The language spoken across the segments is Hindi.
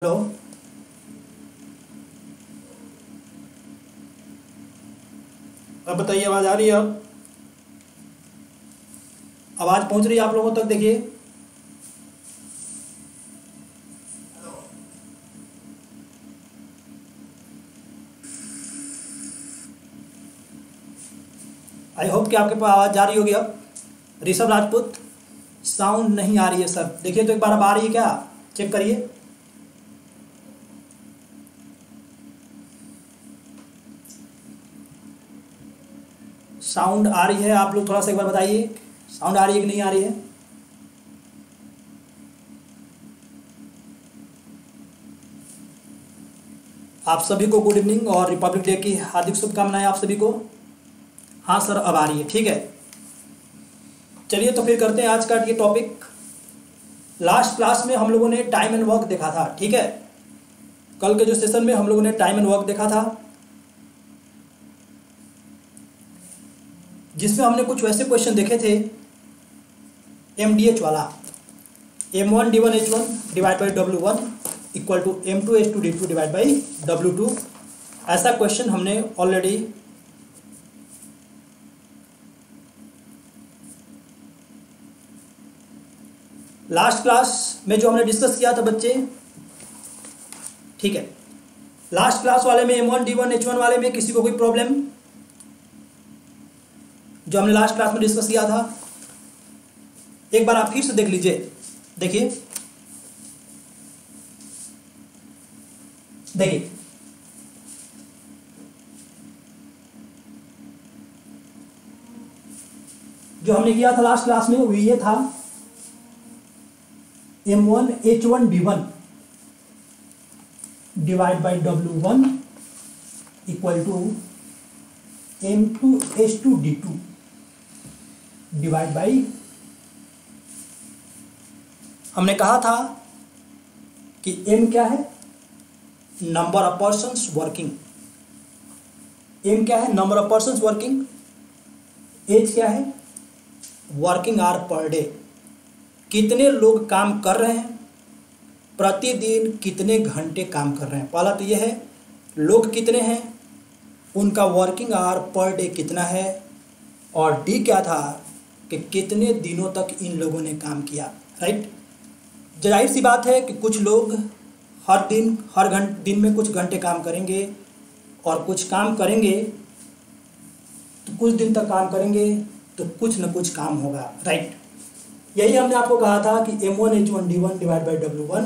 हेलो। अब बताइए, आवाज़ आ रही है? अब आवाज़ पहुंच रही है आप लोगों तक? देखिए, आई होप कि आपके पास आवाज़ जा रही होगी। अब ऋषभ राजपूत, साउंड नहीं आ रही है सर। देखिए तो एक बार अब आ रही है क्या? चेक करिए। साउंड आ रही है? आप लोग थोड़ा सा एक बार बताइए, साउंड आ रही है कि नहीं आ रही है? आप सभी को गुड इवनिंग और रिपब्लिक डे की हार्दिक शुभकामनाएं आप सभी को। हाँ सर, अब आ रही है, ठीक है। चलिए तो फिर करते हैं आज का ये टॉपिक। लास्ट क्लास में हम लोगों ने टाइम एंड वर्क देखा था, ठीक है। कल के जो सेशन में हम लोगों ने टाइम एंड वर्क देखा था, जिसमें हमने कुछ वैसे क्वेश्चन देखे थे एमडीएच वाला, M1D1H1 divide by W1 equal to M2H2D2 divide by W2। ऐसा क्वेश्चन हमने ऑलरेडी लास्ट क्लास में जो हमने डिस्कस किया था बच्चे, ठीक है। लास्ट क्लास वाले में M1D1H1 वाले में किसी को कोई प्रॉब्लम? जो हमने लास्ट क्लास में डिस्कस किया था, एक बार आप फिर से देख लीजिए। देखिए देखिए, जो हमने किया था लास्ट क्लास में वो ये था M1H1D1 divide by W1 equal to M2H2D2 divide by, हमने कहा था कि M क्या है? Number of persons working. M क्या है? Number of persons working. H क्या है? Working hour per day. कितने लोग काम कर रहे हैं प्रतिदिन, कितने घंटे काम कर रहे हैं। पहला तो यह है लोग कितने हैं, उनका वर्किंग आवर पर डे कितना है, और डी क्या था कि कितने दिनों तक इन लोगों ने काम किया। राइट। जाहिर सी बात है कि कुछ लोग हर दिन में कुछ घंटे काम करेंगे, और कुछ काम करेंगे तो कुछ दिन तक काम करेंगे तो कुछ न कुछ काम होगा। राइट। यही हमने आपको कहा था कि M1H1D1 divide by W1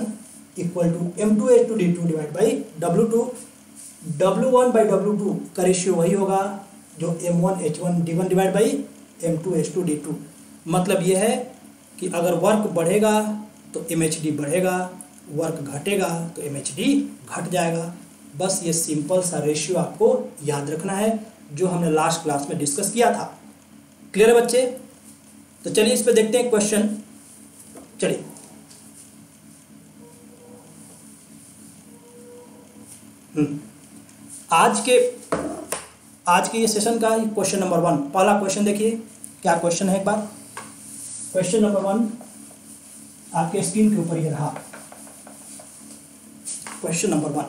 equal to M2H2D2 divide by W2। W1 by W2 का रेशियो वही होगा जो M1H1D1 डिवाइड बाई M2H2D2। मतलब यह है कि अगर वर्क बढ़ेगा तो MHD बढ़ेगा, वर्क घटेगा तो MHD घट जाएगा। बस ये सिंपल सा रेशियो आपको याद रखना है, जो हमने लास्ट क्लास में डिस्कस किया था। क्लियर है बच्चे? तो चलिए इस पे देखते हैं क्वेश्चन। चलिए, आज के ये सेशन का क्वेश्चन नंबर 1, पहला क्वेश्चन देखिए क्या क्वेश्चन है। एक बार क्वेश्चन नंबर 1 आपके स्क्रीन के ऊपर ये रहा। क्वेश्चन नंबर 1,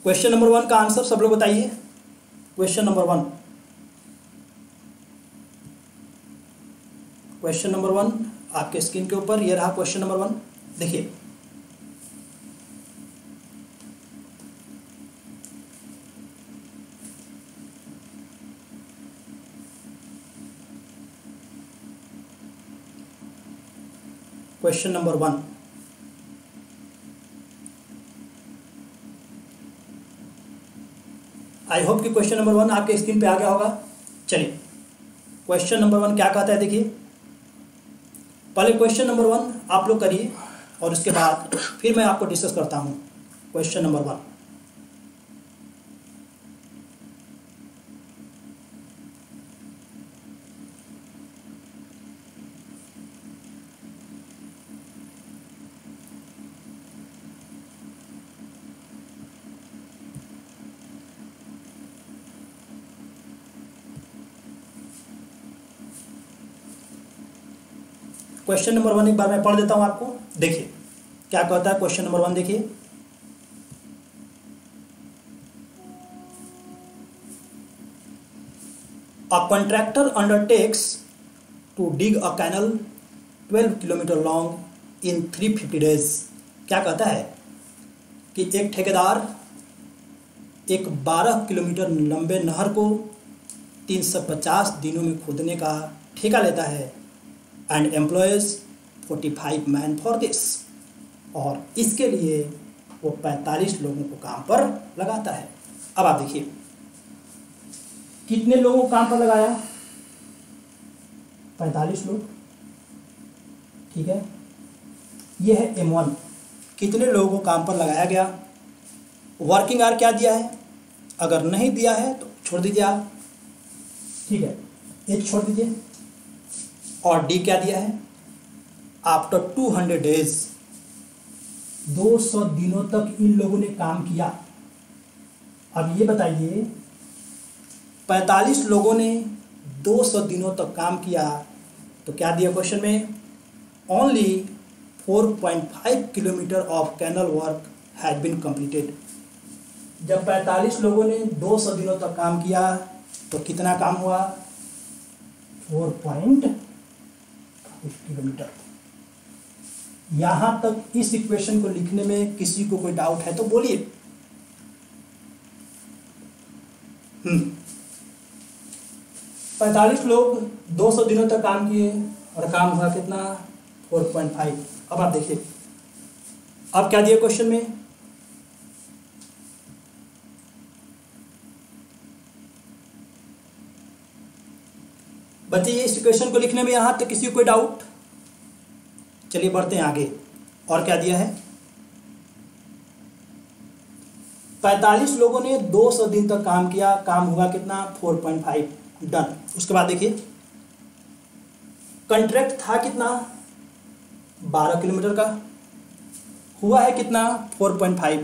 क्वेश्चन नंबर 1 का आंसर सब लोग बताइए। क्वेश्चन नंबर 1, क्वेश्चन नंबर 1 आपके स्क्रीन के ऊपर ये रहा। क्वेश्चन नंबर 1 देखिए, क्वेश्चन नंबर 1, आई होप कि क्वेश्चन नंबर 1 आपके स्क्रीन पे आ गया होगा। चलिए, क्वेश्चन नंबर 1 क्या कहता है देखिए। पहले क्वेश्चन नंबर 1 आप लोग करिए, और उसके बाद फिर मैं आपको डिस्कस करता हूँ। क्वेश्चन नंबर 1, क्वेश्चन नंबर 1 एक बार मैं पढ़ देता हूं आपको। देखिए क्या कहता है क्वेश्चन नंबर 1। देखिए, a contractor undertakes to dig a canal 12 kilometre long in 350 days. क्या कहता है कि एक ठेकेदार एक 12 किलोमीटर लंबे नहर को 350 दिनों में खोदने का ठेका लेता है and employees 45 man for this, और इसके लिए वो 45 लोगों को काम पर लगाता है। अब आप देखिए कितने लोगों को काम पर लगाया, 45 लोग, ठीक है। ये है M1, कितने लोगों को काम पर लगाया गया। वर्किंग आवर क्या दिया है, अगर नहीं दिया है तो छोड़ दीजिए आप, ठीक है, H छोड़ दीजिए। और D क्या दिया है, आफ्टर 200 डेज, 200 दिनों तक इन लोगों ने काम किया। अब ये बताइए 45 लोगों ने 200 दिनों तक काम किया तो क्या दिया क्वेश्चन में, only 4.5 kilometre of canal work has been completed. जब 45 लोगों ने 200 दिनों तक काम किया तो कितना काम हुआ, 4.5 किलोमीटर। यहां तक इस इक्वेशन को लिखने में किसी को कोई डाउट है तो बोलिए। 45 लोग 200 दिनों तक काम किए और काम हुआ कितना, 4.5। अब आप देखिए अब क्या दिया क्वेश्चन में, बच्चे ये इस इक्वेशन को लिखने में यहां तक किसी को कोई डाउट। चलिए बढ़ते हैं आगे। और क्या दिया है, 45 लोगों ने 200 दिन तक काम किया, काम हुआ कितना, 4.5, डन। उसके बाद देखिए कॉन्ट्रैक्ट था कितना, 12 किलोमीटर का, हुआ है कितना, 4.5।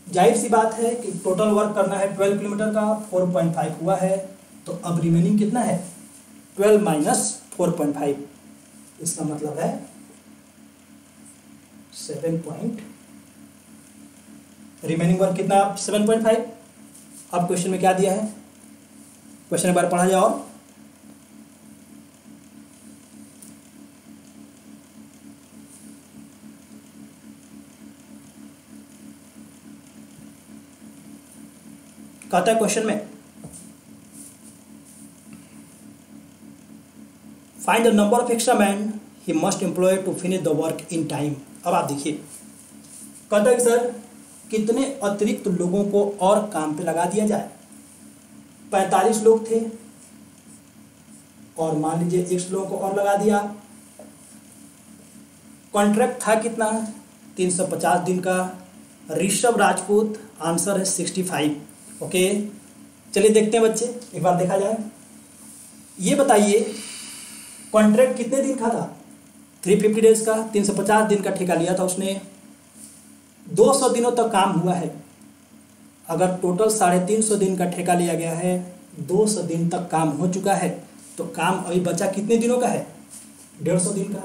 जाहिर सी बात है कि टोटल वर्क करना है 12 किलोमीटर का, 4.5 हुआ है, तो अब रिमेनिंग कितना है, 12 माइनस 4.5, इसका मतलब है 7 रिमेनिंग वर्क कितना, 7.5। अब क्वेश्चन में क्या दिया है, क्वेश्चन एक बार पढ़ा जाए और कहता है क्वेश्चन में find the number of extra man he must employ to finish the work in time. अब आप देखिए कहता है कि सर कितने अतिरिक्त लोगों को और काम पे लगा दिया जाए। 45 लोग थे और मान लीजिए x लोगों को और लगा दिया। कॉन्ट्रैक्ट था कितना, 350 दिन का। ऋषभ राजपूत, आंसर है 65। ओके, चलिए देखते हैं बच्चे, एक बार देखा जाए। ये बताइए कॉन्ट्रैक्ट कितने दिन का था, 350 डेज का, 350 दिन का ठेका लिया था उसने, 200 दिनों तक काम हुआ है। अगर टोटल 350 दिन का ठेका लिया गया है, 200 दिन तक काम हो चुका है, तो काम अभी बचा कितने दिनों का है, 150 दिन का।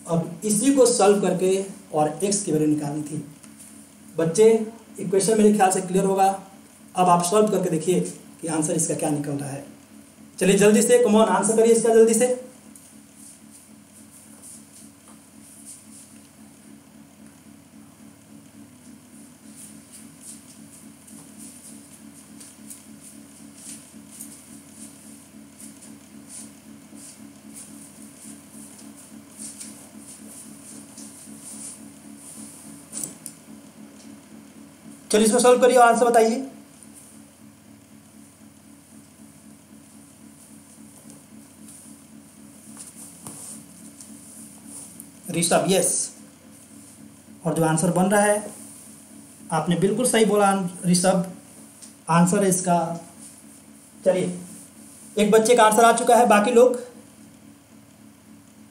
अब इसी को सॉल्व करके और x की वैल्यू निकालनी थी। बच्चे इक्वेशन मेरे ख्याल से क्लियर होगा। अब आप सॉल्व करके देखिए कि आंसर इसका क्या निकल रहा है। चलिए जल्दी से, कम ऑन, आंसर करिए इसका जल्दी से। चलिए इसमें सॉल्व करिए और आंसर बताइए। ऋषभ, यस। और जो आंसर बन रहा है, आपने बिल्कुल सही बोला ऋषभ, आंसर है इसका। चलिए एक बच्चे का आंसर आ चुका है, बाकी लोग,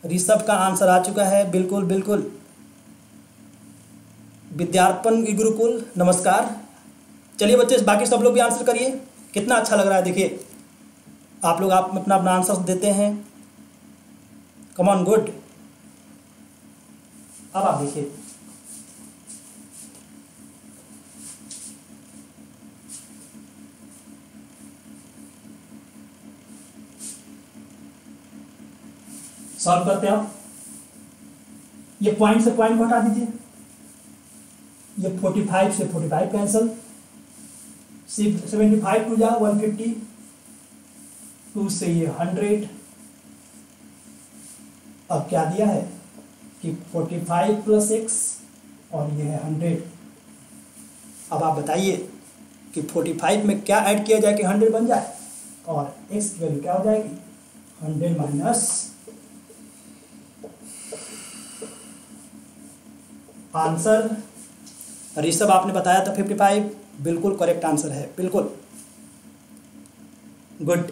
ऋषभ का आंसर आ चुका है, बिल्कुल बिल्कुल। विद्यार्पण गुरुकुल, नमस्कार। चलिए बच्चे बाकी सब लोग भी आंसर करिए। कितना अच्छा लग रहा है, देखिए आप लोग आप अपना अपना आंसर देते हैं। Come on, good. अब आप देखिए, सॉल्व करते हैं आप। ये पॉइंट से पॉइंट को हटा दीजिए, ये 45 से 45 कैंसल, 75 टू जा 150, 2 से ये 100। अब क्या दिया है कि 45 प्लस x और ये है 100। अब आप बताइए कि 45 में क्या ऐड किया जाए कि 100 बन जाए, और x की वैल्यू क्या हो जाएगी, 100 माइनस आंसर। ऋषभ आपने बताया था 55, बिल्कुल करेक्ट आंसर है, बिल्कुल गुड।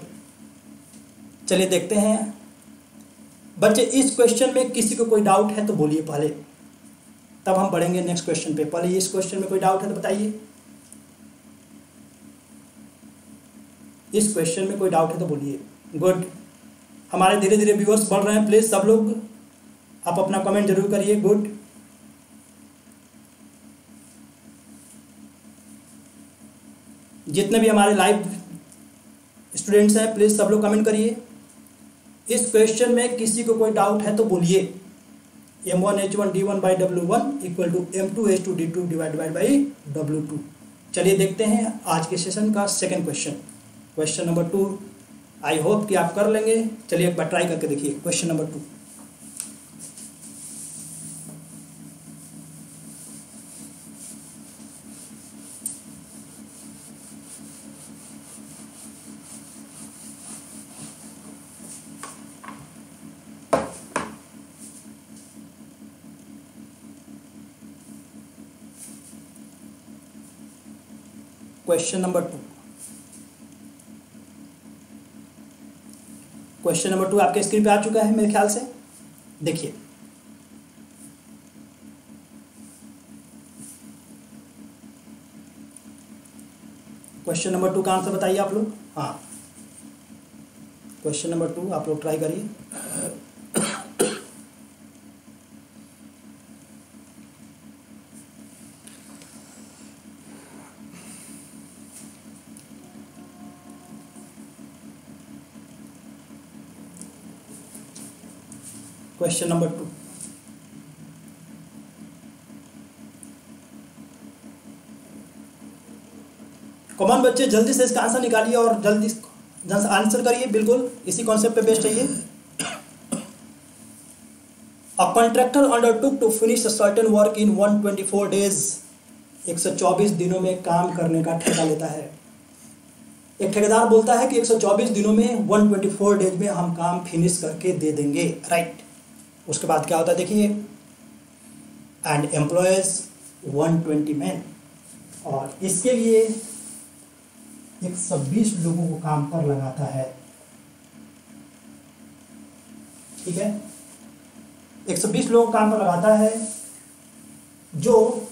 चलिए देखते हैं बच्चे, इस क्वेश्चन में किसी को कोई डाउट है तो बोलिए पहले, तब हम बढ़ेंगे नेक्स्ट क्वेश्चन पे। पहले इस क्वेश्चन में कोई डाउट है तो बताइए, इस क्वेश्चन में कोई डाउट है तो बोलिए। गुड, हमारे धीरे धीरे व्यूअर्स बढ़ रहे हैं, प्लीज सब लोग आप अपना कमेंट जरूर करिए। गुड, जितने भी हमारे लाइव स्टूडेंट्स हैं प्लीज सब लोग कमेंट करिए। इस क्वेश्चन में किसी को कोई डाउट है तो बोलिए। M1H1D1/W1 equal to M2H2D2 divided by W2। चलिए देखते हैं आज के सेशन का second question, question number 2। I hope कि आप कर लेंगे। चलिए एक बार ट्राई करके देखिए question number 2। Question number 2, question number 2 आपके स्क्रीन पे आ चुका है मेरे ख्याल से। देखिए क्वेश्चन नंबर 2 का आंसर बताइए आप लोग। हाँ, क्वेश्चन नंबर 2 आप लोग ट्राई करिए। क्वेश्चन नंबर 2, कॉमन बच्चे जल्दी से इसका आंसर निकालिए और जल्दी से आंसर करिए, बिल्कुल इसी कॉन्सेप्ट पे बेस्ड है ये। A contractor undertook to finish a certain work in 124 days. 124 दिनों में काम करने का ठेका लेता है। एक ठेकेदार बोलता है कि 124 दिनों में 124 डेज में हम काम फिनिश करके दे देंगे, राइट। उसके बाद क्या होता है देखिए, एंड एम्प्लॉयज 120 मैन, और इसके लिए 120 लोगों को काम पर लगाता है। ठीक है, 120 लोगों को काम पर लगाता है, जो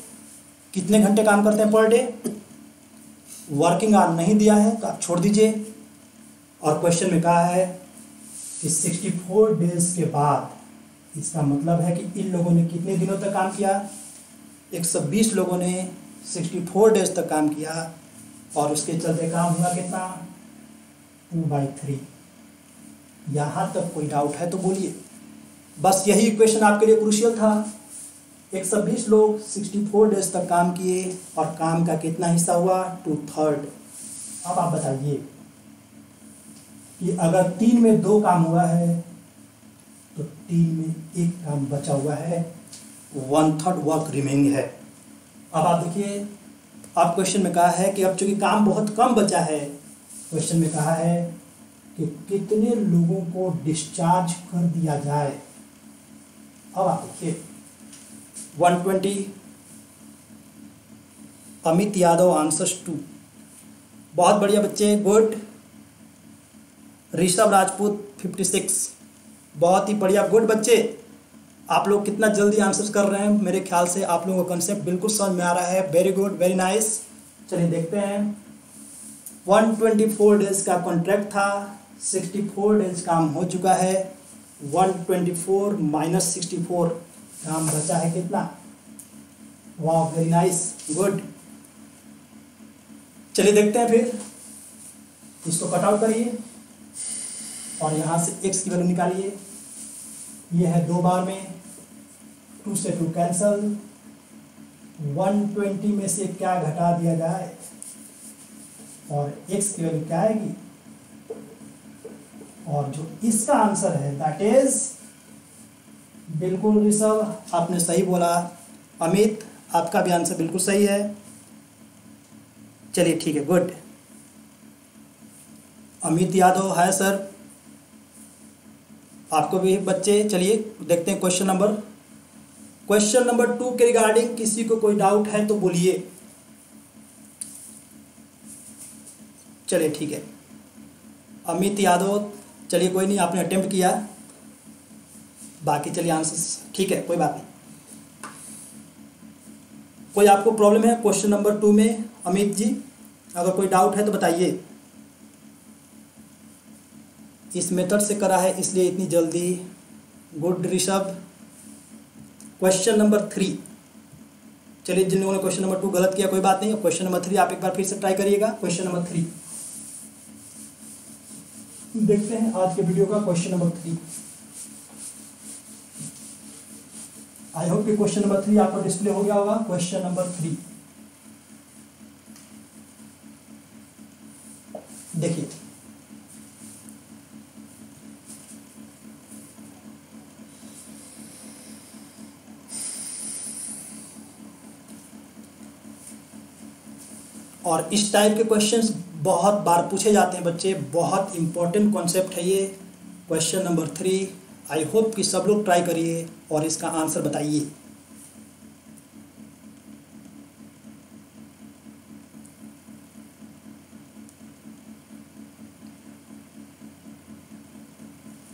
कितने घंटे काम करते हैं पर डे। वर्किंग आवर नहीं दिया है तो आप छोड़ दीजिए। और क्वेश्चन में कहा है कि 64 डेज के बाद, इसका मतलब है कि इन लोगों ने कितने दिनों तक काम किया, 120 लोगों ने 64 डेज तक काम किया, और उसके चलते काम हुआ कितना, 2/3। यहाँ तक कोई डाउट है तो बोलिए। बस यही क्वेश्चन आपके लिए क्रूशियल था। 120 लोग 64 डेज तक काम किए, और काम का कितना हिस्सा हुआ, 2/3। अब आप बताइए कि अगर 3 में 2 काम हुआ है तो 3 में 1 काम बचा हुआ है, 1/3 वर्क रिमेनिंग है। अब आप देखिए, अब क्वेश्चन में कहा है कि अब चूंकि काम बहुत कम बचा है, क्वेश्चन में कहा है कि कितने लोगों को डिस्चार्ज कर दिया जाए। अब आप देखिए 120, अमित यादव आंसर्स 2। बहुत बढ़िया बच्चे, गुड। ऋषभ राजपूत 56, बहुत ही बढ़िया, गुड बच्चे। आप लोग कितना जल्दी आंसर कर रहे हैं, मेरे ख्याल से आप लोगों का कंसेप्ट बिल्कुल समझ में आ रहा है। Very good, very nice. चलिए देखते हैं। 124 डेज का कॉन्ट्रैक्ट था, 64 डेज काम हो चुका है, 124 माइनस 64 ग्राम बचा है कितना? वाह, वेरी नाइस, गुड। चलिए देखते हैं फिर, इसको कट आउट करिए और यहाँ से x की वैल्यू निकालिए। ये है 2 बार में, 2 से 2 कैंसल, 120 में से क्या घटा दिया जाए और x की वैल्यू क्या आएगी? और जो इसका आंसर है दैट इज, बिल्कुल ऋषभ आपने सही बोला। अमित आपका भी आंसर बिल्कुल सही है। चलिए ठीक है, good. Amit Yadav, hi sir, आपको भी बच्चे। चलिए देखते हैं क्वेश्चन नंबर 2 के रिगार्डिंग किसी को कोई डाउट है तो बोलिए। चलिए ठीक है, अमित यादव, चलिए कोई नहीं, आपने अटेम्प्ट किया, बाकी चलिए आंसर्स ठीक है, कोई बात नहीं। कोई आपको प्रॉब्लम है क्वेश्चन नंबर 2 में? अमित जी, अगर कोई डाउट है तो बताइए। इस मेथड से करा है इसलिए इतनी जल्दी। गुड ऋषभ। क्वेश्चन नंबर 3, चलिए जिन लोगों ने क्वेश्चन नंबर 2 गलत किया कोई बात नहीं, क्वेश्चन नंबर 3 आप एक बार फिर से ट्राई करिएगा। क्वेश्चन नंबर 3 देखते हैं आज के वीडियो का क्वेश्चन नंबर 3। आई होप कि क्वेश्चन नंबर 3 आपको डिस्प्ले हो गया होगा। क्वेश्चन नंबर 3 देखिए, और इस टाइप के क्वेश्चंस बहुत बार पूछे जाते हैं बच्चे, बहुत इंपॉर्टेंट कॉन्सेप्ट है ये। क्वेश्चन नंबर 3 आई होप कि सब लोग ट्राई करिए और इसका आंसर बताइए।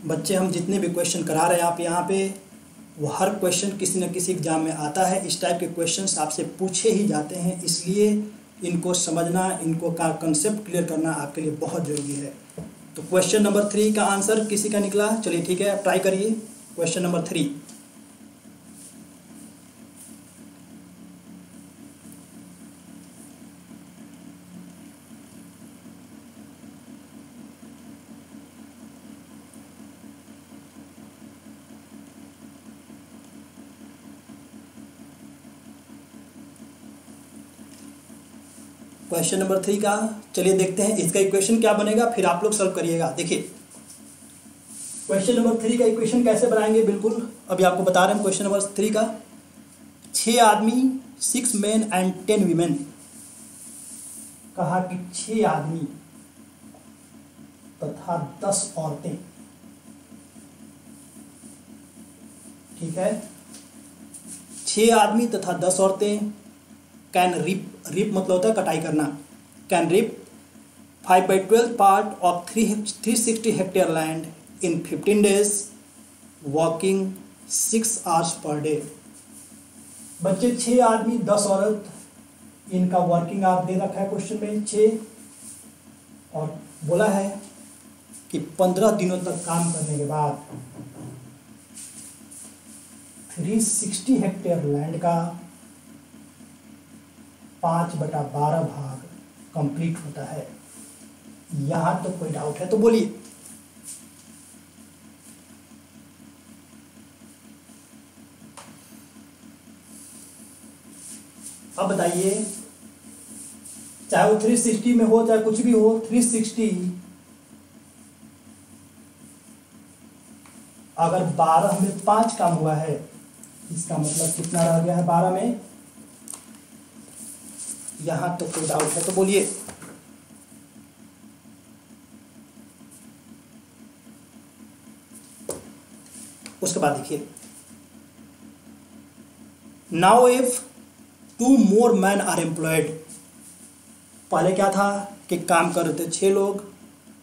बच्चे हम जितने भी क्वेश्चन करा रहे हैं आप यहाँ पे, वो हर क्वेश्चन किसी न किसी एग्जाम में आता है। इस टाइप के क्वेश्चंस आपसे पूछे ही जाते हैं, इसलिए इनको समझना, इनको का कंसेप्ट क्लियर करना आपके लिए बहुत ज़रूरी है। तो क्वेश्चन नंबर 3 का आंसर किसी का निकला? चलिए ठीक है, ट्राई करिए। क्वेश्चन नंबर 3, क्वेश्चन नंबर 3 का चलिए देखते हैं इसका इक्वेशन क्या बनेगा, फिर आप लोग सॉल्व करिएगा। देखिए क्वेश्चन नंबर 3 का इक्वेशन कैसे बनाएंगे, बिल्कुल अभी आपको बता रहे हैं। क्वेश्चन नंबर 3 का 6 आदमी 6 मेन एंड 10 वीमेन, कहा कि 6 आदमी तथा 10 औरतें, ठीक है, 6 आदमी तथा 10 औरतें कैन रिप मतलब होता है कटाई करना, can reap 5/12 part of 360 hectare land in 15 days working 6 hours per day. बच्चे 6 आदमी 10 औरत, इनका वर्किंग आवर दे रखा है क्वेश्चन में 6, और बोला है कि 15 दिनों तक काम करने के बाद 360 हेक्टेयर लैंड का 5/12 भाग कंप्लीट होता है। यहां तो कोई डाउट है तो बोलिए। अब बताइए, चाहे वो 360 में हो चाहे कुछ भी हो, 360 अगर 12 में 5 काम हुआ है, इसका मतलब कितना रह गया है 12 में? यहां तो कोई डाउट है तो बोलिए। उसके बाद देखिए, now if 2 more men are employed, पहले क्या था कि काम कर रहे थे 6 लोग,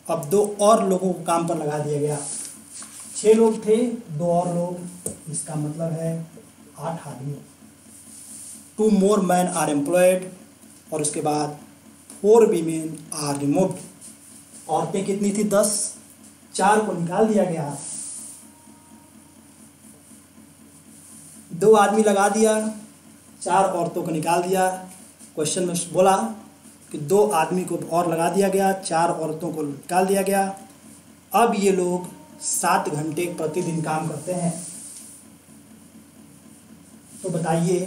अब 2 और लोगों को काम पर लगा दिया गया। 6 लोग थे, 2 और लोग, इसका मतलब है 8 आदमी। 2 more men आर एम्प्लॉयड, और उसके बाद 4 women आर रिमूव्ड। औरतें कितनी थी? 10, 4 को निकाल दिया गया 2 आदमी लगा दिया, 4 औरतों को निकाल दिया। क्वेश्चन में बोला कि 2 आदमी को और लगा दिया गया, 4 औरतों को निकाल दिया गया। अब ये लोग 7 घंटे प्रतिदिन काम करते हैं, तो बताइए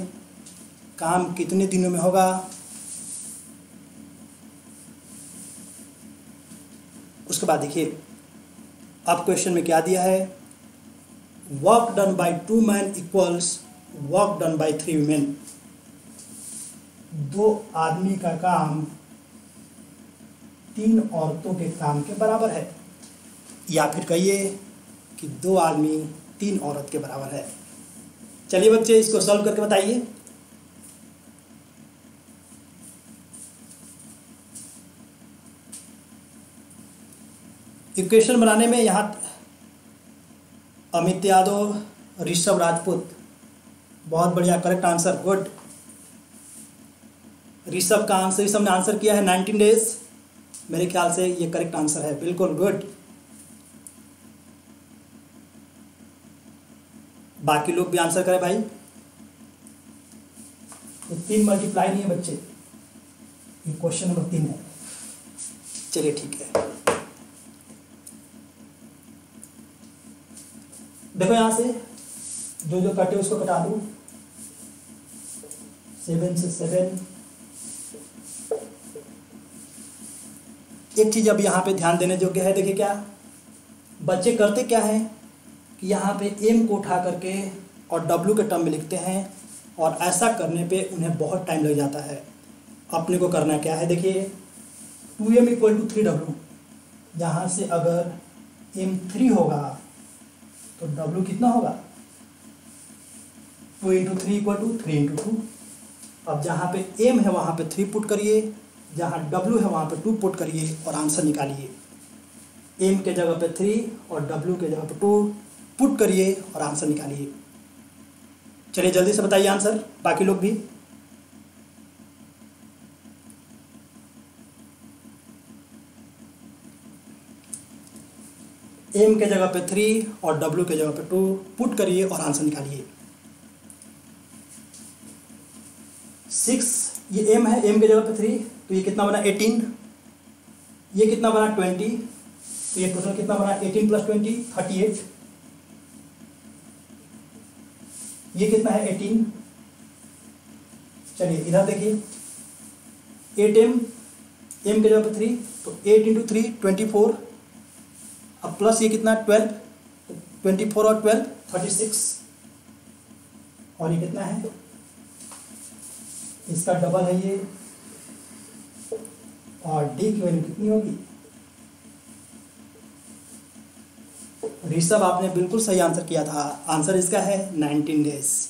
काम कितने दिनों में होगा? उसके बाद देखिए अब क्वेश्चन में क्या दिया है, work done by 2 man equals work done by 3 women. 2 आदमी का काम 3 औरतों के काम के बराबर है, या फिर कहिए कि 2 आदमी 3 औरत के बराबर है। चलिए बच्चे इसको सॉल्व करके बताइए। इक्वेशन बनाने में यहाँ अमित यादव, ऋषभ राजपूत, बहुत बढ़िया, करेक्ट आंसर, गुड। ऋषभ का आंसर, ऋषभ ने आंसर किया है 19 डेज, मेरे ख्याल से ये करेक्ट आंसर है, बिल्कुल गुड। बाकी लोग भी आंसर करें भाई। तो 3 मल्टीप्लाई नहीं है बच्चे, ये क्वेश्चन नंबर 3 है। चलिए ठीक है, देखो यहां से जो जो कटे उसको कटा दूं। 7 से 7। एक चीज अब यहाँ पे ध्यान देने योग्य है, देखिए क्या बच्चे करते क्या है कि यहाँ पे m को उठा करके और w के टर्म में लिखते हैं, और ऐसा करने पे उन्हें बहुत टाइम लग जाता है। अपने को करना क्या है, देखिए 2m इक्वल टू 3w, यहाँ से अगर m 3 होगा तो w कितना होगा, 2 इंटू 3 इक्वल टू 3 इंटू 2। अब जहाँ पे m है वहाँ पे 3 पुट करिए, जहाँ w है वहाँ पे 2 पुट करिए और आंसर निकालिए। m के जगह पे 3 और w के जगह पे 2 पुट करिए और आंसर निकालिए। चलिए जल्दी से बताइए आंसर, बाकी लोग भी। m के जगह पे 3 और w के जगह पे 2 पुट करिए और आंसर निकालिए। 6, ये m है, m के जगह पे 3, तो ये कितना बना 18, ये कितना बना 20, तो ये टोटल कितना बना 18 प्लस 20 38, ये कितना है 18। चलिए इधर देखिए 8m, m के जगह पे 3, तो 8 इंटू 3 24, अब प्लस ये कितना 12, 24 और 12 36, और ये कितना है, इसका डबल है ये, और d की वैल्यू कितनी होगी। ऋषभ आपने बिल्कुल सही आंसर किया था, आंसर इसका है 19 डेज।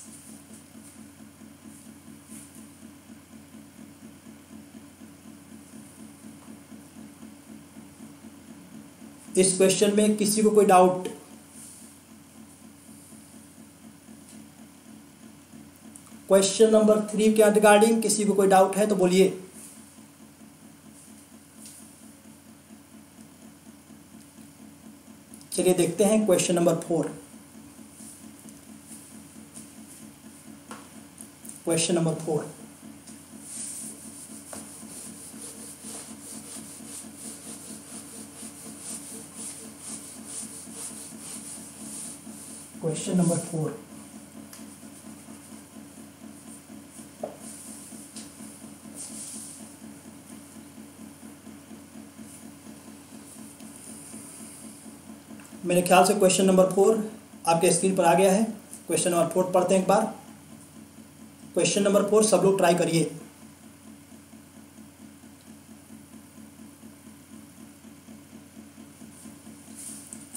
इस क्वेश्चन में किसी को कोई डाउट? क्वेश्चन नंबर 3 के रिगार्डिंग किसी को कोई डाउट है तो बोलिए। चलिए देखते हैं question number 4। Question number 4, question number 4। मेरे ख्याल से क्वेश्चन नंबर 4 आपके स्क्रीन पर आ गया है। क्वेश्चन नंबर 4 पढ़ते हैं एक बार। क्वेश्चन नंबर 4 सब लोग ट्राई करिए।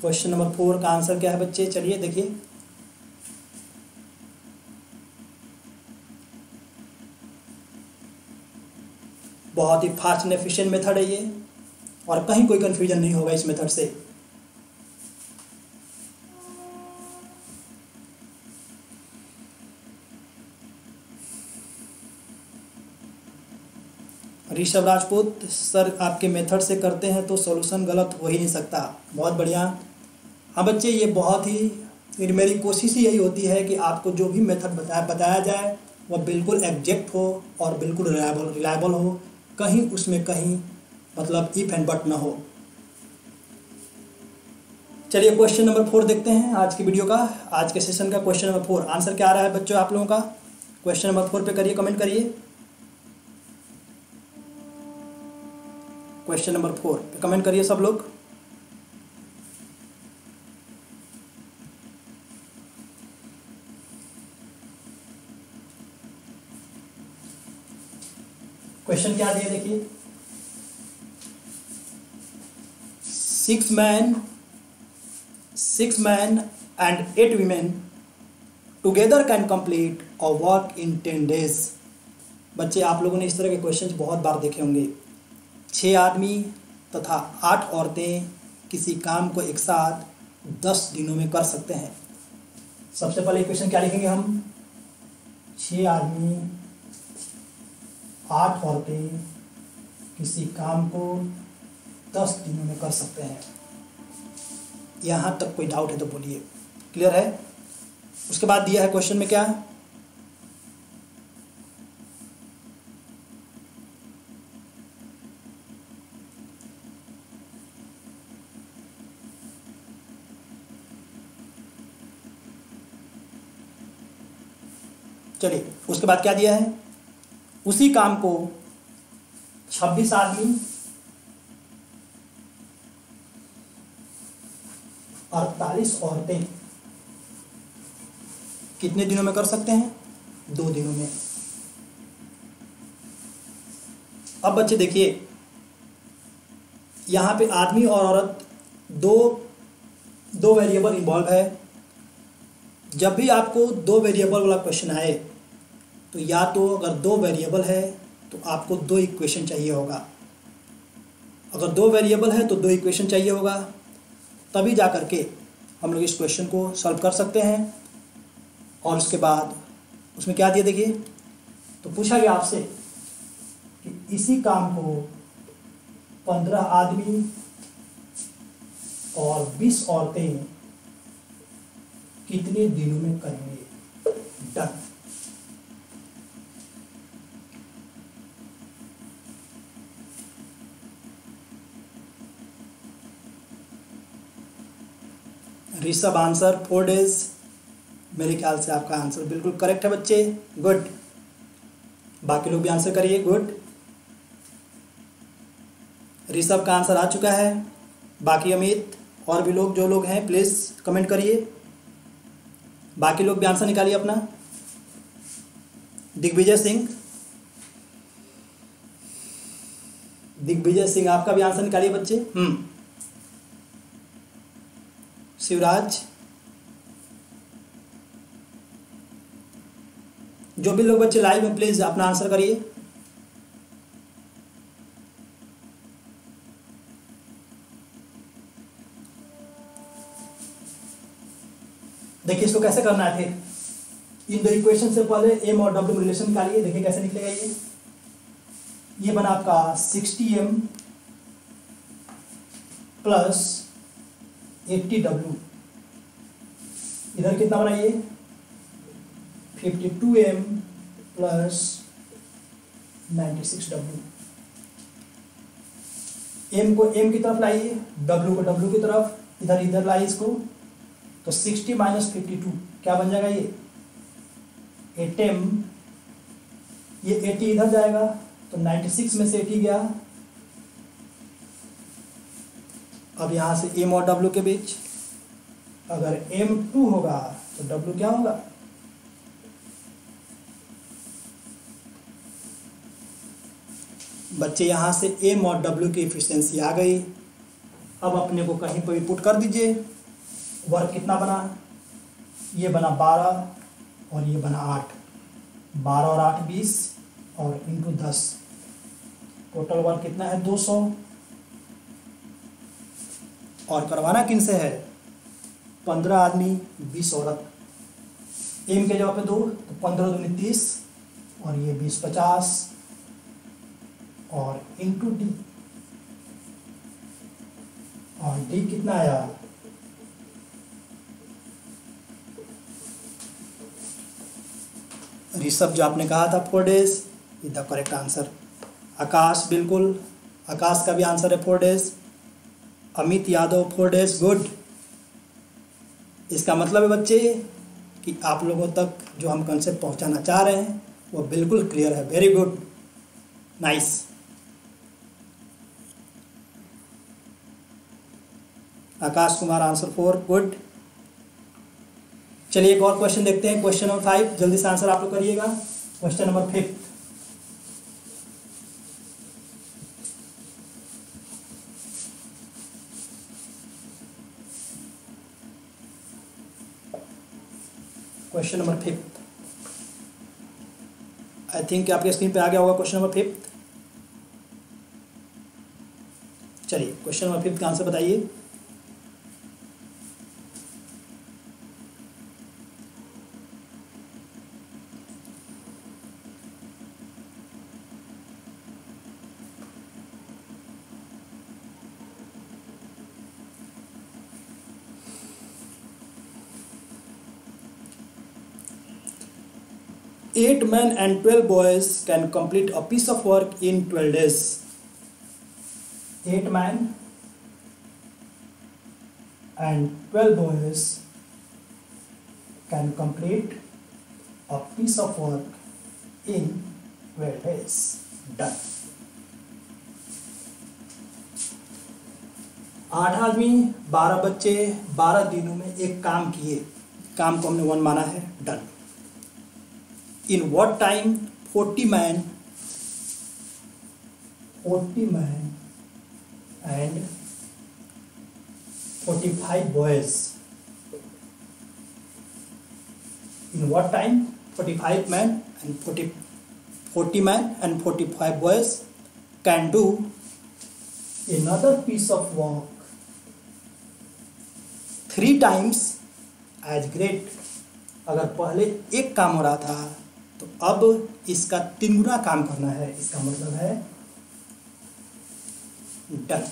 क्वेश्चन नंबर 4 का आंसर क्या है बच्चे, चलिए देखिए। बहुत ही फास्ट एंड एफिशिएंट मेथड है ये, और कहीं कोई कंफ्यूजन नहीं होगा इस मेथड से। ऋषभ राजपूत सर आपके मेथड से करते हैं तो सॉल्यूशन गलत हो ही नहीं सकता, बहुत बढ़िया। हाँ बच्चे, ये बहुत ही लेकिन मेरी कोशिश ही यही होती है कि आपको जो भी मेथड बताया जाए वह बिल्कुल एग्जैक्ट हो और बिल्कुल रिलायबल हो, कहीं उसमें कहीं मतलब इफ एंड बट ना हो। चलिए क्वेश्चन नंबर 4 देखते हैं आज की वीडियो का, आज के सेशन का क्वेश्चन नंबर 4। आंसर क्या आ रहा है बच्चों आप लोगों का? क्वेश्चन नंबर 4 पे करिए, कमेंट करिए। क्वेश्चन नंबर 4 पे कमेंट करिए सब लोग। क्वेश्चन क्या दिया देखिए, 6 men and 8 women together can complete a work in 10 days। बच्चे आप लोगों ने इस तरह के क्वेश्चंस बहुत बार देखे होंगे। 6 आदमी तथा 8 औरतें किसी काम को एक साथ 10 दिनों में कर सकते हैं। सबसे पहले क्वेश्चन क्या लिखेंगे हम? 6 आदमी 8 औरतें किसी काम को 10 दिनों में कर सकते हैं। यहाँ तक कोई डाउट है तो बोलिए, क्लियर है? उसके बाद दिया है क्वेश्चन में क्या? चलिए उसके बाद क्या दिया है? उसी काम को 26 आदमी 48 औरतें कितने दिनों में कर सकते हैं? 2 दिनों में। अब बच्चे देखिए, यहाँ पे आदमी और औरत दो वेरिएबल इन्वॉल्व है। जब भी आपको 2 वेरिएबल वाला क्वेश्चन आए तो या तो अगर 2 वेरिएबल है तो आपको 2 इक्वेशन चाहिए होगा। अगर 2 वेरिएबल है तो 2 इक्वेशन चाहिए होगा, तभी जा करके हम लोग इस क्वेश्चन को सॉल्व कर सकते हैं। और उसके बाद उसमें क्या दिया देखिए, तो पूछा गया आपसे कि इसी काम को 15 आदमी और 20 औरतें कितने दिनों में करेंगे। डन। Rishabh answer 4 days. मेरे ख्याल से आपका आंसर बिल्कुल करेक्ट है बच्चे, गुड। बाकी लोग भी आंसर करिए, गुड। ऋषभ का आंसर आ चुका है। बाकी अमित और भी लोग जो लोग हैं प्लीज़ कमेंट करिए। बाकी लोग भी आंसर निकालिए अपना। दिग्विजय सिंह आपका भी आंसर निकालिए बच्चे। शिवराज, जो भी लोग बच्चे लाइव में प्लीज अपना आंसर करिए। देखिए इसको कैसे करना है फिर। इन दो इक्वेशन से पहले एम और डब्ल्यू में रिलेशन निकालिए। देखिए कैसे निकलेगा ये बना आपका 60m प्लस 80W। इधर कितना बना ये 52m प्लस 96W। m को m की तरफ लाइए, w को w की तरफ, इधर लाइए इसको। तो 60 माइनस 52 क्या बन जाएगा ये 8m। ये 80 इधर जाएगा तो 96 में से 80 गया। अब यहां से m और w के बीच अगर m 2 होगा तो w क्या होगा? बच्चे यहां से m और w की एफिशिएंसी आ गई। अब अपने को कहीं पर भी पुट कर दीजिए। वर्क कितना बना? ये बना 12 और ये बना 8। 12 और 8 20 और इंटू 10। टोटल वर्क कितना है 200। और करवाना किन से है? 15 आदमी 20 औरत। एम के जगह पे 2 तो 15 दूनी 30 और ये 20 50 और इंटू डी। और डी कितना आया ऋषभ जो आपने कहा था 4 days is the correct answer. Akash, बिल्कुल आकाश का भी आंसर है 4 days। Amit Yadav 4 days, good. इसका मतलब है बच्चे कि आप लोगों तक जो हम कंसेप्ट पहुंचाना चाह रहे हैं वो बिल्कुल क्लियर है। Very good, nice. Akash Kumar answer 4, good. चलिए एक और क्वेश्चन देखते हैं, क्वेश्चन नंबर 5। जल्दी से आंसर आप लोग करिएगा। Question number 5, question number 5 I think आपके स्क्रीन पे आ गया होगा क्वेश्चन नंबर 5। चलिए क्वेश्चन नंबर 5 का आंसर बताइए। Eight men and 12 boys can complete a piece of work in 12 days. 8 men and 12 boys can complete a piece of work in 12 days. Done. 8 आदमी 12 बच्चे 12 दिनों में एक काम किए, काम को हमने 1 माना है। Done. In what time 40 men and 45 boys, in what time 45 men and 40 men and 45 boys can do another piece of work 3 times as great। अगर पहले एक काम हो रहा था तो अब इसका 3 गुना काम करना है, इसका मतलब है डन।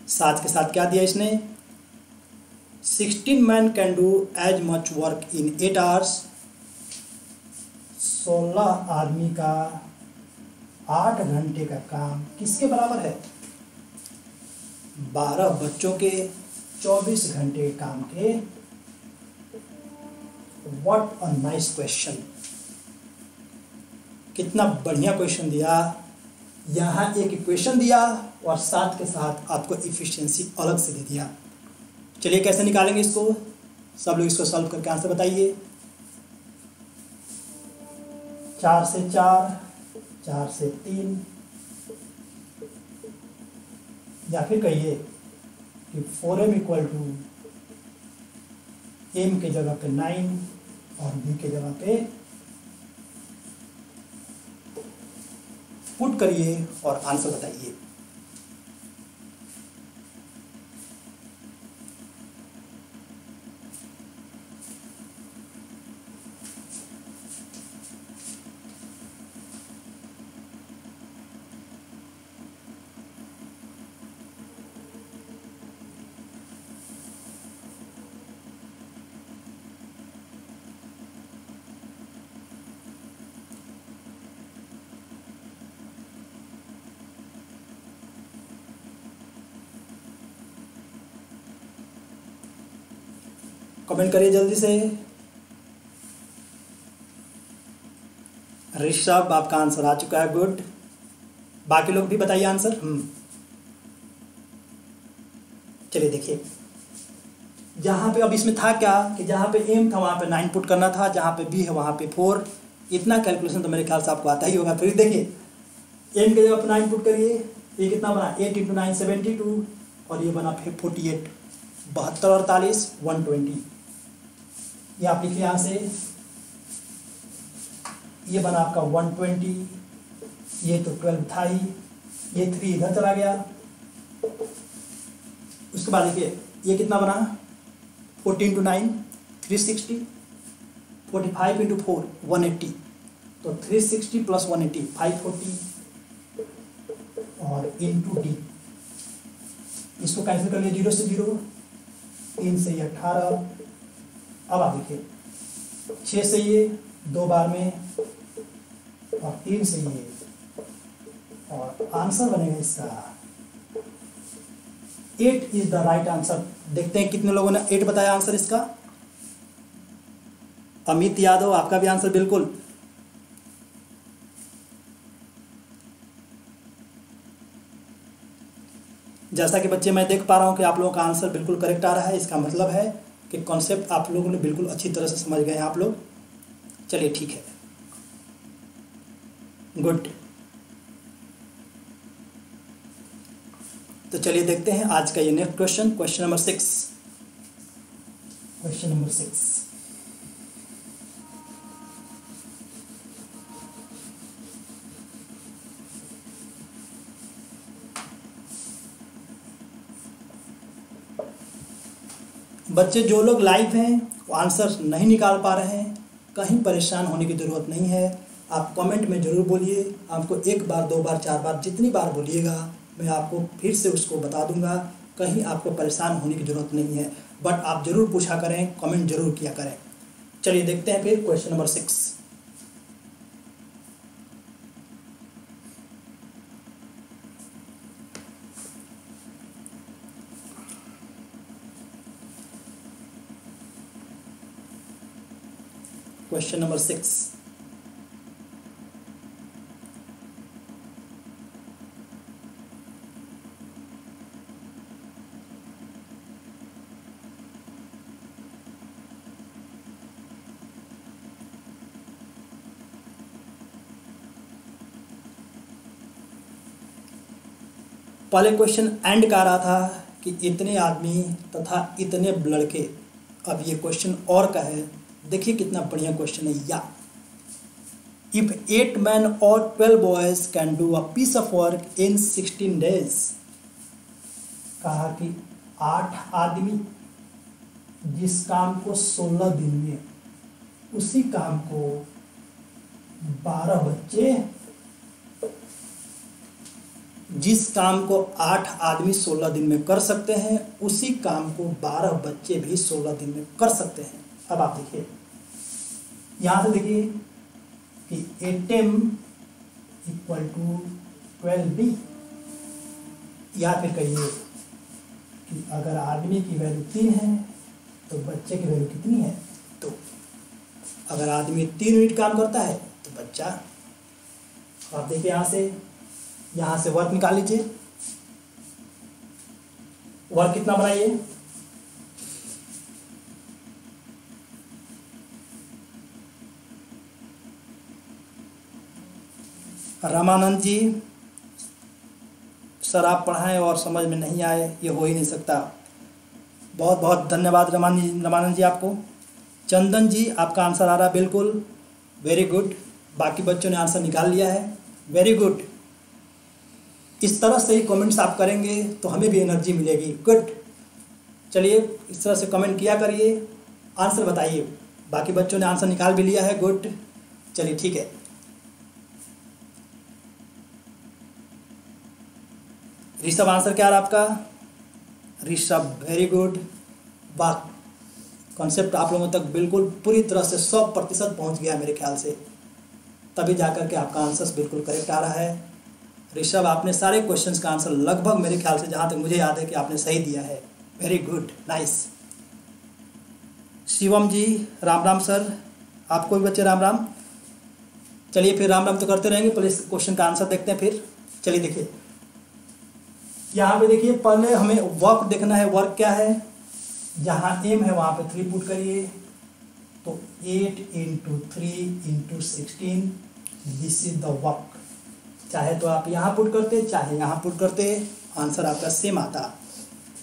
साथ के साथ क्या दिया इसने, 16 man can do as much work in 8 hours। 16 आदमी का 8 घंटे का काम किसके बराबर है, 12 बच्चों के 24 घंटे के काम के। व्हाट अ नाइस क्वेश्चन, कितना बढ़िया क्वेश्चन दिया। यहाँ एक इक्वेशन दिया और साथ के साथ आपको इफिशिएंसी अलग से दे दिया। चलिए कैसे निकालेंगे इसको, सब लोग इसको सॉल्व करके आंसर बताइए। 4 से 4, 4 से 3, या फिर कहिए कि 4m इक्वल टू m के जगह पे 9 और b के जगह पे पुट करिए और आंसर बताइए। कमेंट करिए जल्दी से। ऋषभ आपका आंसर आ चुका है, गुड। बाकी लोग भी बताइए आंसर। चलिए देखिए, जहां पे अब इसमें था क्या कि जहां पे m था वहां पे 9 पुट करना था, जहां पे b है वहां पे 4। इतना कैलकुलेशन तो मेरे ख्याल से आपको आता ही होगा। फिर देखिए m के जगह पे 9 पुट करिए, ये कितना बना 8 × 9 72 और ये बना 48। 72 और 48 120। ये आप लिखिए यहाँ से, ये बना आपका 120, ये तो 12 था ही, ये 3 इधर चला गया। उसके बाद देखिए ये कितना बना 14 × 9 360, 45 × 4 180, तो 360 + 180 540 और इंटू डी। इसको कैंसिल कर लिए 0 से 0, 3 से 18। अब आप देखिए 6 से ये 2 बार में और 3 से ये, और आंसर बनेगा इसका 8 इज द राइट आंसर। देखते हैं कितने लोगों ने 8 बताया आंसर इसका। अमित यादव, आपका भी आंसर बिल्कुल। जैसा कि बच्चे मैं देख पा रहा हूं कि आप लोगों का आंसर बिल्कुल करेक्ट आ रहा है, इसका मतलब है कि कॉन्सेप्ट आप लोगों ने बिल्कुल अच्छी तरह से समझ गए हैं आप लोग। चलिए ठीक है, गुड। तो चलिए देखते हैं आज का ये next question, question number 6। Question number 6, बच्चे जो लोग लाइव हैं वो आंसर नहीं निकाल पा रहे हैं, कहीं परेशान होने की ज़रूरत नहीं है। आप कमेंट में ज़रूर बोलिए, आपको 1 बार 2 बार 4 बार जितनी बार बोलिएगा मैं आपको फिर से उसको बता दूंगा, कहीं आपको परेशान होने की ज़रूरत नहीं है। बट आप ज़रूर पूछा करें, कमेंट ज़रूर किया करें। चलिए देखते हैं फिर क्वेश्चन नंबर 6। क्वेश्चन नंबर 6, पहले क्वेश्चन एंड का आ रहा था कि इतने आदमी तथा इतने लड़के। अब ये क्वेश्चन और का है, देखिए कितना बढ़िया क्वेश्चन है। या इफ 8 men और 12 boys can do a piece of work in 16 days, कहा कि 8 आदमी जिस काम को 16 दिन में, उसी काम को 12 बच्चे, जिस काम को 8 आदमी 16 दिन में कर सकते हैं उसी काम को 12 बच्चे भी 16 दिन में कर सकते हैं। अब आप देखिए, यहां से देखिए कि 8m इक्वल टू 12b, या फिर कहिए कि अगर आदमी की वैल्यू 3 है तो बच्चे की वैल्यू कितनी है 2। अगर आदमी 3 यूनिट काम करता है तो बच्चा, आप देखिए यहां से वर्क निकाल लीजिए। वर्क कितना बनाइए, रामानंद जी, सर आप पढ़ाएं और समझ में नहीं आए, ये हो ही नहीं सकता। बहुत बहुत धन्यवाद रामानंद जी आपको। चंदन जी, आपका आंसर आ रहा बिल्कुल, वेरी गुड। बाकी बच्चों ने आंसर निकाल लिया है, वेरी गुड। इस तरह से ही कमेंट्स आप करेंगे तो हमें भी एनर्जी मिलेगी, गुड। चलिए इस तरह से कमेंट किया करिए, आंसर बताइए। बाकी बच्चों ने आंसर निकाल भी लिया है, गुड। चलिए ठीक है, ऋषभ आंसर क्या रहा आपका, ऋषभ वेरी गुड। वाह, कॉन्सेप्ट आप लोगों तक बिल्कुल पूरी तरह से 100% पहुंच गया मेरे ख्याल से, तभी जाकर के आपका आंसर बिल्कुल करेक्ट आ रहा है। ऋषभ, आपने सारे क्वेश्चंस का आंसर लगभग मेरे ख्याल से, जहां तक मुझे याद है कि आपने सही दिया है, वेरी गुड, नाइस। शिवम जी, राम राम सर, आपको भी बच्चे राम राम। चलिए फिर राम राम तो करते रहेंगे, पहले इस क्वेश्चन का आंसर देखते हैं फिर। चलिए देखिए, यहाँ पे देखिए पहले हमें वर्क देखना है, वर्क क्या है, जहाँ m है वहाँ पे 3 पुट करिए, तो 8 × 3 × 16, दिस इज द वर्क। चाहे तो आप यहाँ पुट करते, चाहे यहाँ पुट करते, आंसर आपका सेम आता।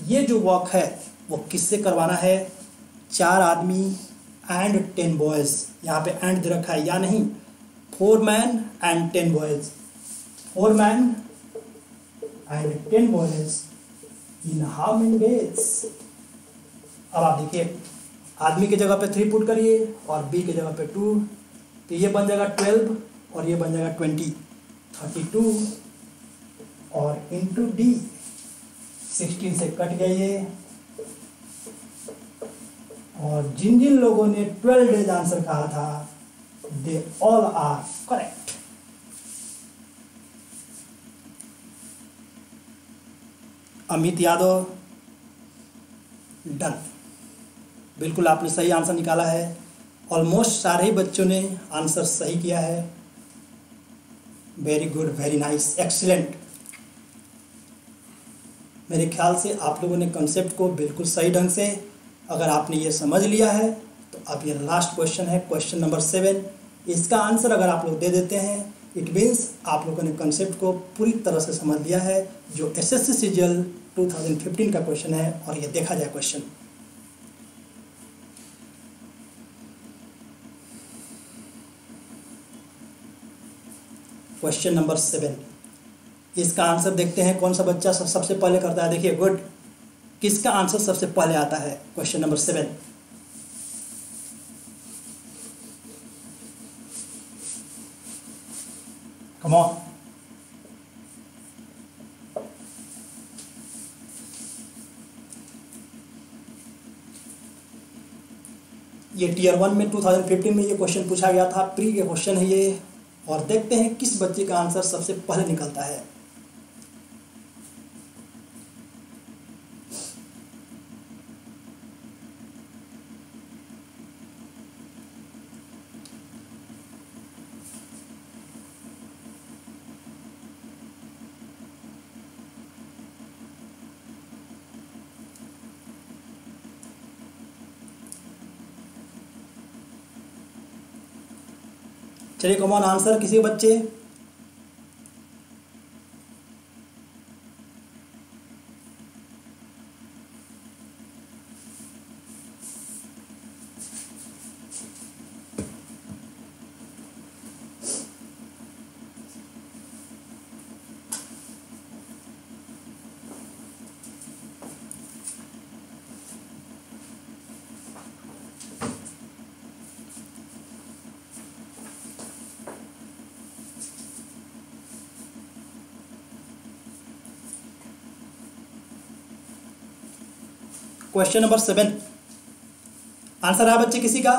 ये जो वर्क है वो किससे करवाना है, 4 आदमी एंड 10 बॉयज़, यहाँ पे एंड दे रखा है या नहीं, 4 man and 10 boys, 4 man and 10 boys in how many days. अब आप देखिए, आदमी की जगह पे 3 पुट करिए और बी की जगह पे 2, तो ये बन जाएगा 12 और ये बन जाएगा 20, 32 और इंटू डी, 16 से कट गया ये, और जिन जिन लोगों ने 12 डेज आंसर कहा था they all are correct. Amit Yadav done, बिल्कुल आपने सही आंसर निकाला है। ऑलमोस्ट सारे ही बच्चों ने आंसर सही किया है। Very good, very nice, excellent. मेरे ख्याल से आप लोगों ने कंसेप्ट को बिल्कुल सही ढंग से, अगर आपने ये समझ लिया है तो अब ये लास्ट क्वेश्चन है, क्वेश्चन नंबर 7। इसका आंसर अगर आप लोग दे देते हैं इट मीन्स आप लोगों ने कंसेप्ट को पूरी तरह से समझ लिया है, जो एसएससी सीजीएल 2015 का क्वेश्चन है। और ये देखा जाए क्वेश्चन, क्वेश्चन नंबर 7। इसका आंसर देखते हैं कौन सा बच्चा सबसे पहले करता है। देखिए गुड, किसका आंसर सबसे पहले आता है क्वेश्चन नंबर 7। कम ऑन, ये टीयर 1 में 2015 में ये क्वेश्चन पूछा गया था, प्री के क्वेश्चन है ये। और देखते हैं किस बच्चे का आंसर सबसे पहले निकलता है। चलिए कॉमन आंसर किसी बच्चे, क्वेश्चन नंबर 7 आंसर है बच्चे किसी का,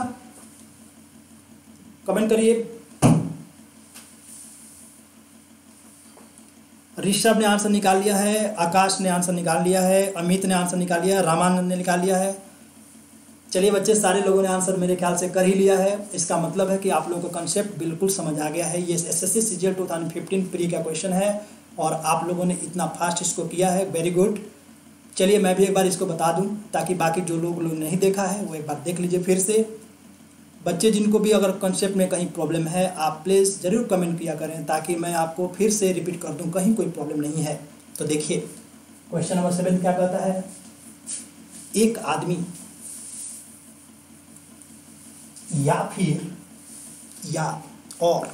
कमेंट करिए। ऋषभ ने आंसर निकाल लिया है, आकाश ने आंसर निकाल लिया है, अमित ने आंसर निकाल लिया है, रामानंद ने निकाल लिया है। चलिए बच्चे, सारे लोगों ने आंसर मेरे ख्याल से कर ही लिया है। इसका मतलब है कि आप लोगों को कंसेप्ट बिल्कुल समझ आ गया है। ये एसएससी सीजीएल 2015 प्री का क्वेश्चन है और आप लोगों ने इतना फास्ट इसको किया है, वेरी गुड। चलिए मैं भी एक बार इसको बता दूं ताकि बाकी जो लोग नहीं देखा है वो एक बार देख लीजिए फिर से। बच्चे जिनको भी अगर कंसेप्ट में कहीं प्रॉब्लम है आप प्लीज़ ज़रूर कमेंट किया करें ताकि मैं आपको फिर से रिपीट कर दूं, कहीं कोई प्रॉब्लम नहीं है। तो देखिए क्वेश्चन नंबर 7 क्या कहता है, एक आदमी या फिर या और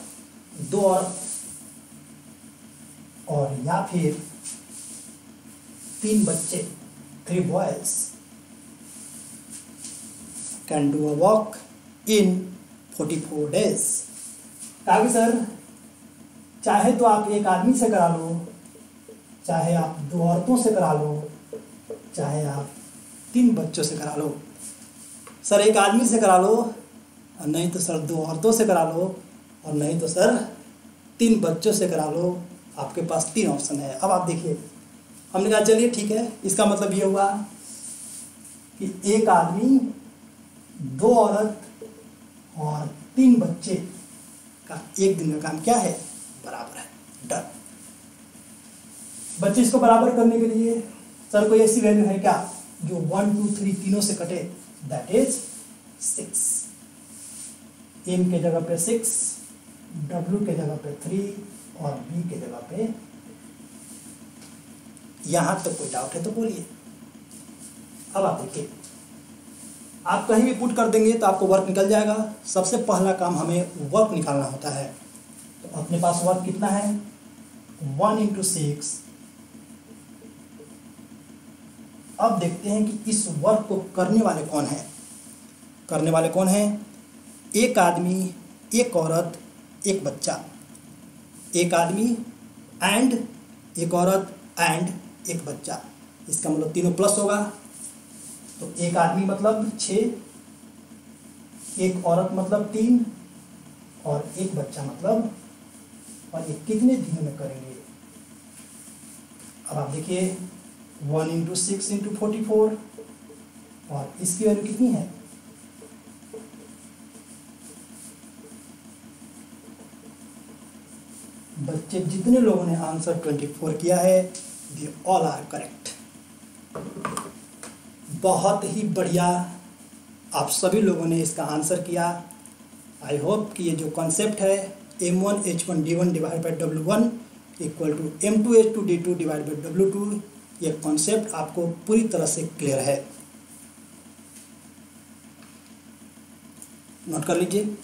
दो और या फिर 3 बच्चे 3 boys can do a walk in 44 days. कहा कि सर चाहे तो आप एक आदमी से करा लो, चाहे आप 2 औरतों से करा लो, चाहे आप 3 बच्चों से करा लो। सर एक आदमी से करा लो, और नहीं तो सर 2 औरतों से करा लो, और नहीं तो सर 3 बच्चों से करा लो। आपके पास 3 ऑप्शन है। अब आप देखिए, हमने कहा चलिए ठीक है, इसका मतलब ये हुआ कि एक आदमी 2 औरत और 3 बच्चे का एक दिन का काम क्या है, बराबर है। डन। बच्चे इसको बराबर करने के लिए सर कोई ऐसी वैल्यू है क्या जो 1 2 3 तीनों से कटे, दैट इज 6। एम के जगह पे 6, डब्ल्यू के जगह पे 3 और बी के जगह पे। यहां तक कोई डाउट है तो बोलिए। अब आप देखिए, आप कहीं भी पुट कर देंगे तो आपको वर्क निकल जाएगा। सबसे पहला काम हमें वर्क निकालना होता है। तो अपने पास वर्क कितना है, 1 × 6। अब देखते हैं कि इस वर्क को करने वाले कौन हैं। करने वाले कौन हैं, एक आदमी, एक औरत, एक बच्चा। एक आदमी एंड एक औरत एंड एक बच्चा, इसका मतलब तीनों प्लस होगा। तो एक आदमी मतलब 6, एक औरत मतलब 3 और एक बच्चा मतलब, और ये कितने दिनों में करेंगे। अब आप देखिए 1 × 6 × 44 और इसकी वैल्यू कितनी है, बच्चे जितने लोगों ने आंसर 24 किया है दे ऑल आर करेक्ट। बहुत ही बढ़िया, आप सभी लोगों ने इसका आंसर किया। आई होप कि ये जो कॉन्सेप्ट है M1H1D1 divide by W1 equal to M2H2D2 divide by W2, ये कॉन्सेप्ट आपको पूरी तरह से क्लियर है। नोट कर लीजिए।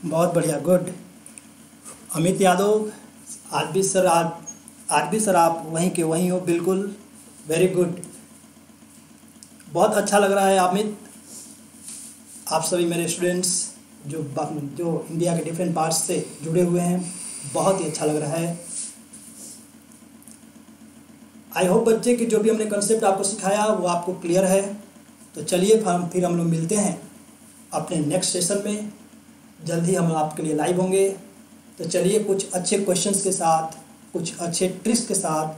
बहुत बढ़िया, गुड। अमित यादव, आज भी सर आप वहीं के वहीं हो, बिल्कुल, वेरी गुड, बहुत अच्छा लग रहा है अमित। आप सभी मेरे स्टूडेंट्स जो इंडिया के डिफरेंट पार्ट्स से जुड़े हुए हैं, बहुत ही अच्छा लग रहा है। आई होप बच्चे कि जो भी हमने कंसेप्ट आपको सिखाया वो आपको क्लियर है। तो चलिए फिर हम लोग मिलते हैं अपने नेक्स्ट सेशन में। जल्दी हम आपके लिए लाइव होंगे। तो चलिए कुछ अच्छे क्वेश्चंस के साथ, कुछ अच्छे ट्रिक्स के साथ,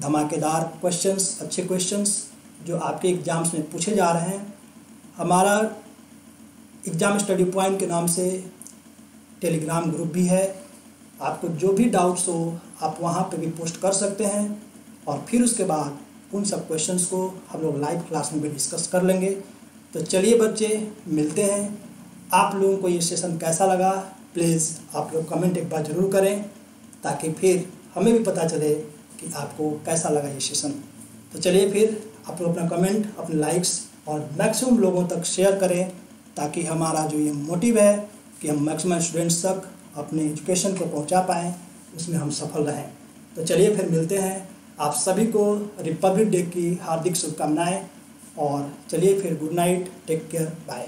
धमाकेदार क्वेश्चंस, अच्छे क्वेश्चंस जो आपके एग्ज़ाम्स में पूछे जा रहे हैं। हमारा एग्ज़ाम स्टडी पॉइंट के नाम से टेलीग्राम ग्रुप भी है। आपको जो भी डाउट्स हो आप वहाँ पे भी पोस्ट कर सकते हैं, और फिर उसके बाद उन सब क्वेश्चंस को हम लोग लाइव क्लास में भी डिस्कस कर लेंगे। तो चलिए बच्चे, मिलते हैं। आप लोगों को ये सेशन कैसा लगा प्लीज़ आप लोग कमेंट एक बार ज़रूर करें, ताकि फिर हमें भी पता चले कि आपको कैसा लगा ये सेशन। तो चलिए फिर आप लोग अपना कमेंट, अपने लाइक्स और मैक्सिमम लोगों तक शेयर करें, ताकि हमारा जो ये मोटिव है कि हम मैक्सिमम स्टूडेंट्स तक अपने एजुकेशन को पहुंचा पाएँ, उसमें हम सफल रहें। तो चलिए फिर मिलते हैं। आप सभी को रिपब्लिक डे की हार्दिक शुभकामनाएँ, और चलिए फिर good night, take care, bye.